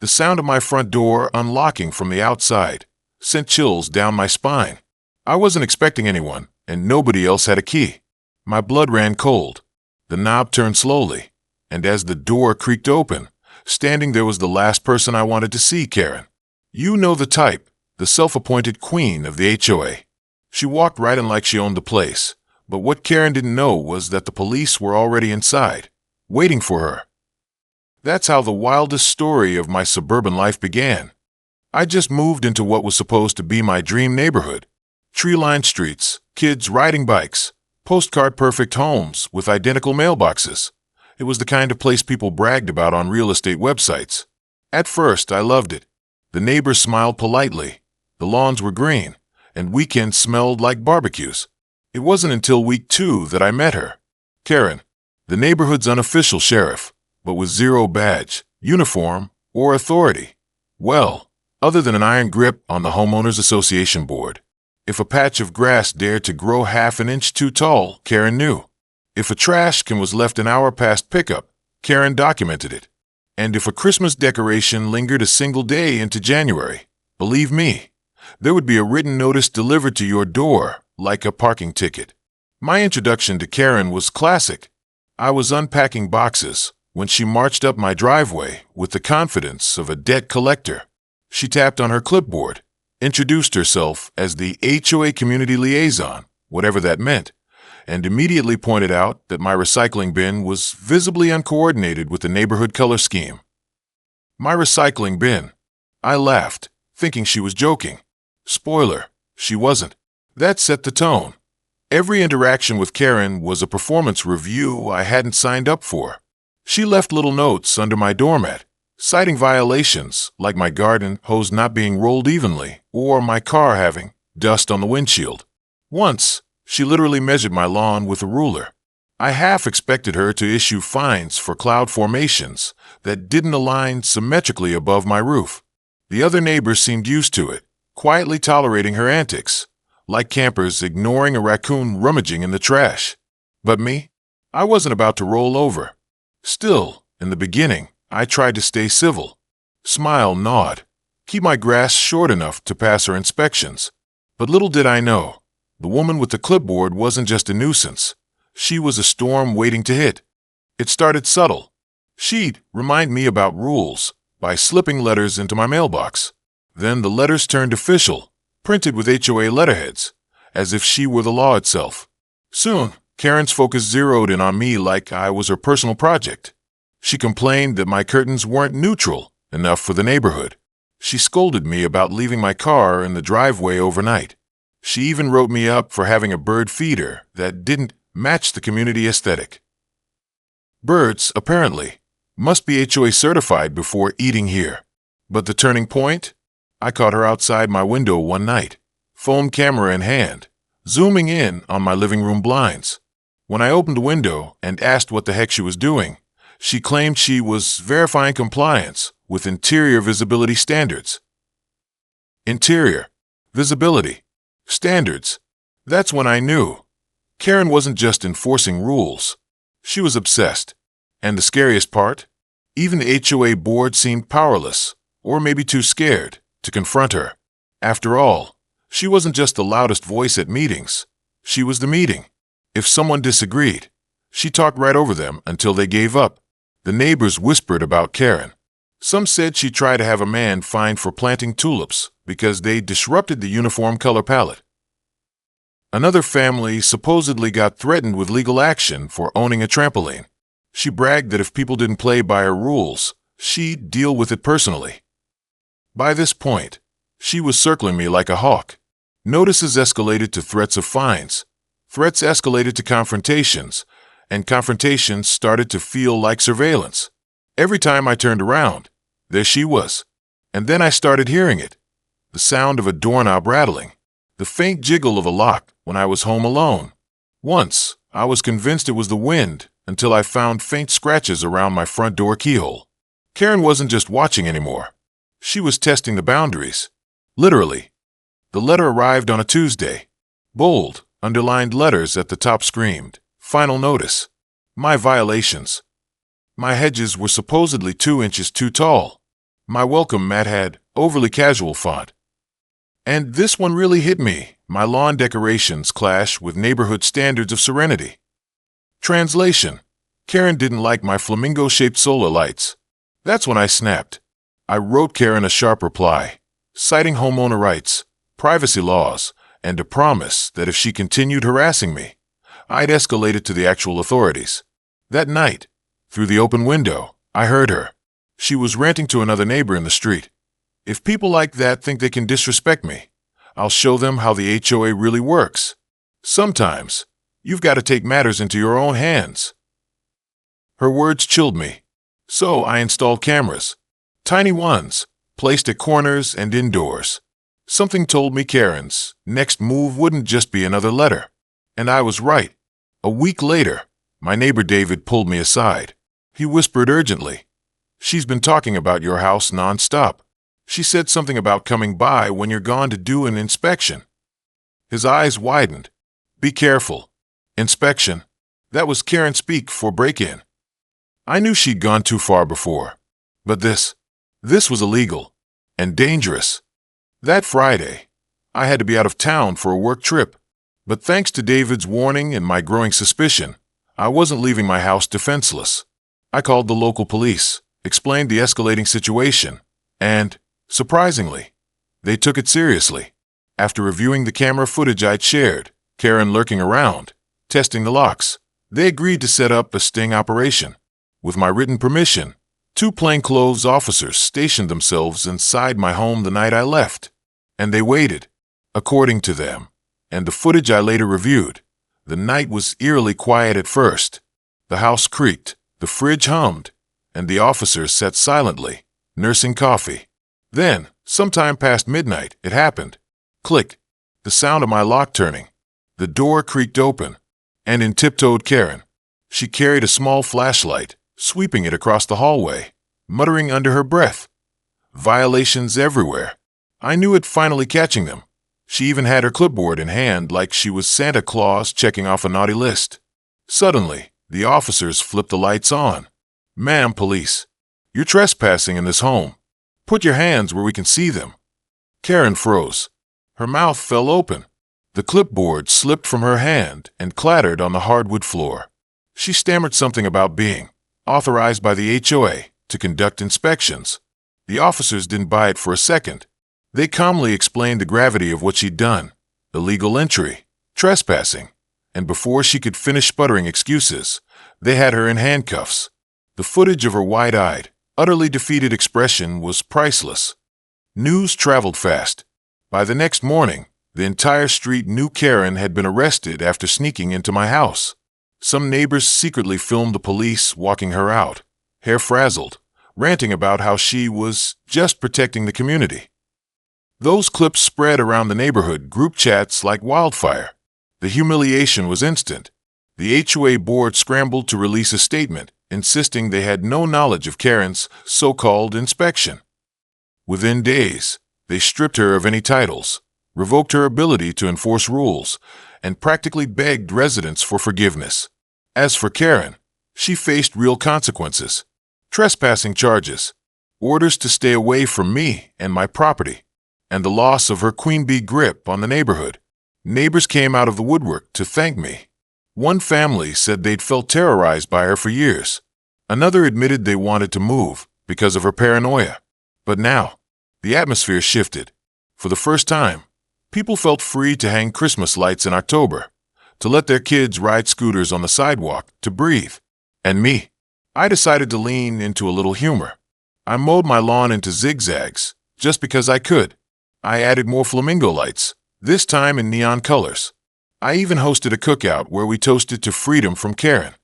The sound of my front door unlocking from the outside sent chills down my spine. I wasn't expecting anyone, and nobody else had a key. My blood ran cold. The knob turned slowly, and as the door creaked open, standing there was the last person I wanted to see, Karen. You know the type, the self-appointed queen of the HOA. She walked right in like she owned the place, but what Karen didn't know was that the police were already inside, waiting for her. That's how the wildest story of my suburban life began. I just moved into what was supposed to be my dream neighborhood. Tree-lined streets, kids riding bikes, postcard-perfect homes with identical mailboxes. It was the kind of place people bragged about on real estate websites. At first, I loved it. The neighbors smiled politely, the lawns were green, and weekends smelled like barbecues. It wasn't until week 2 that I met her. Karen, the neighborhood's unofficial sheriff, but with zero badge, uniform, or authority. Well, other than an iron grip on the Homeowners Association board. If a patch of grass dared to grow half an inch too tall, Karen knew. If a trash can was left an hour past pickup, Karen documented it. And if a Christmas decoration lingered a single day into January, believe me, there would be a written notice delivered to your door like a parking ticket. My introduction to Karen was classic. I was unpacking boxes when she marched up my driveway with the confidence of a debt collector. She tapped on her clipboard, introduced herself as the HOA community liaison, whatever that meant, and immediately pointed out that my recycling bin was visibly uncoordinated with the neighborhood color scheme. My recycling bin. I laughed, thinking she was joking. Spoiler, she wasn't. That set the tone. Every interaction with Karen was a performance review I hadn't signed up for. She left little notes under my doormat, citing violations like my garden hose not being rolled evenly or my car having dust on the windshield. Once, she literally measured my lawn with a ruler. I half expected her to issue fines for cloud formations that didn't align symmetrically above my roof. The other neighbors seemed used to it, quietly tolerating her antics, like campers ignoring a raccoon rummaging in the trash. But me? I wasn't about to roll over. Still, in the beginning, I tried to stay civil. Smile, nod, keep my grass short enough to pass her inspections. But little did I know, the woman with the clipboard wasn't just a nuisance. She was a storm waiting to hit. It started subtle. She'd remind me about rules by slipping letters into my mailbox. Then the letters turned official, printed with HOA letterheads, as if she were the law itself. Soon, Karen's focus zeroed in on me like I was her personal project. She complained that my curtains weren't neutral enough for the neighborhood. She scolded me about leaving my car in the driveway overnight. She even wrote me up for having a bird feeder that didn't match the community aesthetic. Birds, apparently, must be HOA certified before eating here. But the turning point? I caught her outside my window one night, phone camera in hand, zooming in on my living room blinds. When I opened the window and asked what the heck she was doing, she claimed she was verifying compliance with interior visibility standards. Interior, visibility, standards. That's when I knew. Karen wasn't just enforcing rules. She was obsessed. And the scariest part? Even the HOA board seemed powerless, or maybe too scared, to confront her. After all, she wasn't just the loudest voice at meetings. She was the meeting. If someone disagreed, she talked right over them until they gave up. The neighbors whispered about Karen. Some said she tried to have a man fined for planting tulips because they disrupted the uniform color palette. Another family supposedly got threatened with legal action for owning a trampoline. She bragged that if people didn't play by her rules, she'd deal with it personally. By this point, she was circling me like a hawk. Notices escalated to threats of fines. Threats escalated to confrontations, and confrontations started to feel like surveillance. Every time I turned around, there she was. And then I started hearing it. The sound of a doorknob rattling. The faint jiggle of a lock when I was home alone. Once, I was convinced it was the wind until I found faint scratches around my front door keyhole. Karen wasn't just watching anymore. She was testing the boundaries. Literally. The letter arrived on a Tuesday. Bold, underlined letters at the top screamed, "Final notice." My violations. My hedges were supposedly 2 inches too tall. My welcome mat had overly casual font. And this one really hit me. My lawn decorations clash with neighborhood standards of serenity. Translation: Karen didn't like my flamingo-shaped solar lights. That's when I snapped. I wrote Karen a sharp reply, citing homeowner rights, privacy laws, and a promise that if she continued harassing me, I'd escalate it to the actual authorities. That night, through the open window, I heard her. She was ranting to another neighbor in the street. If people like that think they can disrespect me, I'll show them how the HOA really works. Sometimes, you've got to take matters into your own hands. Her words chilled me. So I installed cameras. Tiny ones, placed at corners and indoors. Something told me Karen's next move wouldn't just be another letter. And I was right. A week later, my neighbor David pulled me aside. He whispered urgently, "She's been talking about your house nonstop. She said something about coming by when you're gone to do an inspection." His eyes widened. "Be careful. Inspection." That was Karen speak for break-in. I knew she'd gone too far before. But this was illegal and dangerous. That Friday, I had to be out of town for a work trip. But thanks to David's warning and my growing suspicion, I wasn't leaving my house defenseless. I called the local police, explained the escalating situation, and, surprisingly, they took it seriously. After reviewing the camera footage I'd shared, Karen lurking around, testing the locks, they agreed to set up a sting operation. With my written permission, 2 plainclothes officers stationed themselves inside my home the night I left, and they waited. According to them, and the footage I later reviewed, the night was eerily quiet at first. The house creaked, the fridge hummed, and the officers sat silently, nursing coffee. Then, sometime past midnight, it happened. Click. The sound of my lock turning. The door creaked open, and in tiptoed Karen. She carried a small flashlight, sweeping it across the hallway, muttering under her breath. Violations everywhere. I knew it finally catching them. She even had her clipboard in hand like she was Santa Claus checking off a naughty list. Suddenly, the officers flipped the lights on. "Ma'am, police, you're trespassing in this home. Put your hands where we can see them." Karen froze. Her mouth fell open. The clipboard slipped from her hand and clattered on the hardwood floor. She stammered something about being authorized by the HOA to conduct inspections. The officers didn't buy it for a second. They calmly explained the gravity of what she'd done, illegal entry, trespassing, and before she could finish sputtering excuses, they had her in handcuffs. The footage of her wide-eyed, utterly defeated expression was priceless. News traveled fast. By the next morning, the entire street knew Karen had been arrested after sneaking into my house. Some neighbors secretly filmed the police walking her out, hair frazzled, ranting about how she was just protecting the community. Those clips spread around the neighborhood group chats like wildfire. The humiliation was instant. The HOA board scrambled to release a statement, insisting they had no knowledge of Karen's so-called inspection. Within days, they stripped her of any titles, revoked her ability to enforce rules, and practically begged residents for forgiveness. As for Karen, she faced real consequences. Trespassing charges, orders to stay away from me and my property, and the loss of her queen bee grip on the neighborhood. Neighbors came out of the woodwork to thank me. One family said they'd felt terrorized by her for years. Another admitted they wanted to move because of her paranoia. But now, the atmosphere shifted. For the first time, people felt free to hang Christmas lights in October, to let their kids ride scooters on the sidewalk, to breathe. And me, I decided to lean into a little humor. I mowed my lawn into zigzags, just because I could. I added more flamingo lights, this time in neon colors. I even hosted a cookout where we toasted to freedom from Karen.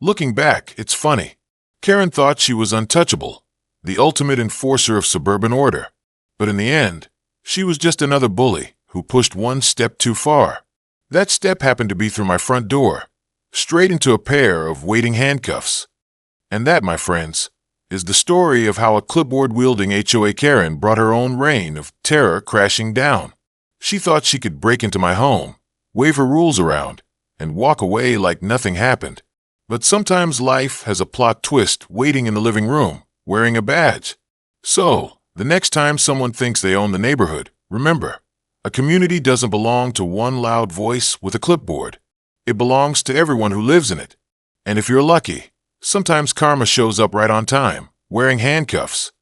Looking back, it's funny. Karen thought she was untouchable, the ultimate enforcer of suburban order. But in the end, she was just another bully who pushed one step too far. That step happened to be through my front door, straight into a pair of waiting handcuffs. And that, my friends, is the story of how a clipboard-wielding HOA Karen brought her own reign of terror crashing down. She thought she could break into my home, wave her rules around, and walk away like nothing happened. But sometimes life has a plot twist waiting in the living room, wearing a badge. So, the next time someone thinks they own the neighborhood, remember, a community doesn't belong to one loud voice with a clipboard. It belongs to everyone who lives in it. And if you're lucky, sometimes karma shows up right on time, wearing handcuffs.